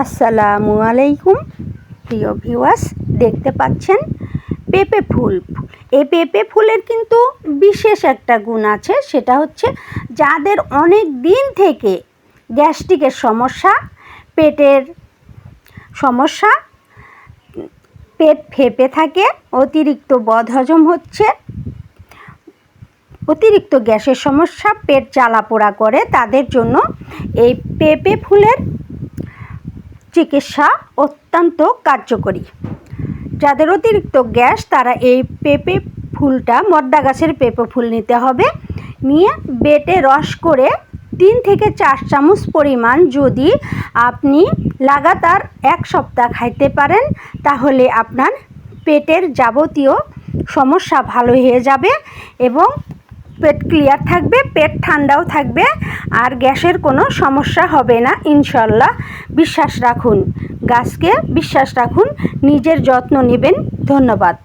আসসালামু আলাইকুম প্রিয় ভিউয়ার্স, দেখতে পাচ্ছেন পেঁপে ফুল। এই পেঁপে ফুলের কিন্তু বিশেষ একটা গুণ আছে, সেটা হচ্ছে যাদের অনেক দিন থেকে গ্যাস্ট্রিকের সমস্যা, পেটের সমস্যা, পেট ফেঁপে থাকে, অতিরিক্ত বদহজম হচ্ছে, অতিরিক্ত গ্যাসের সমস্যা, পেট জ্বালাপোড়া করে, তাদের জন্য এই পেঁপে ফুলের চিকিৎসা অত্যন্ত কার্যকরী। যাদের অতিরিক্ত গ্যাস, তারা এই পেঁপে ফুলটা, মদ্দা গাছের পেঁপে ফুল নিতে হবে। নিয়ে বেটে রস করে 3 থেকে 4 চামচ পরিমাণ যদি আপনি লাগাতার 1 সপ্তাহ খাইতে পারেন, তাহলে আপনার পেটের যাবতীয় সমস্যা ভালো হয়ে যাবে এবং পেট ক্লিয়ার থাকবে, পেট ঠান্ডাও থাকবে, আর গ্যাসের কোনো সমস্যা হবে না ইনশাল্লাহ। বিশ্বাস রাখুন, গাছকে বিশ্বাস রাখুন, নিজের যত্ন নেবেন। ধন্যবাদ।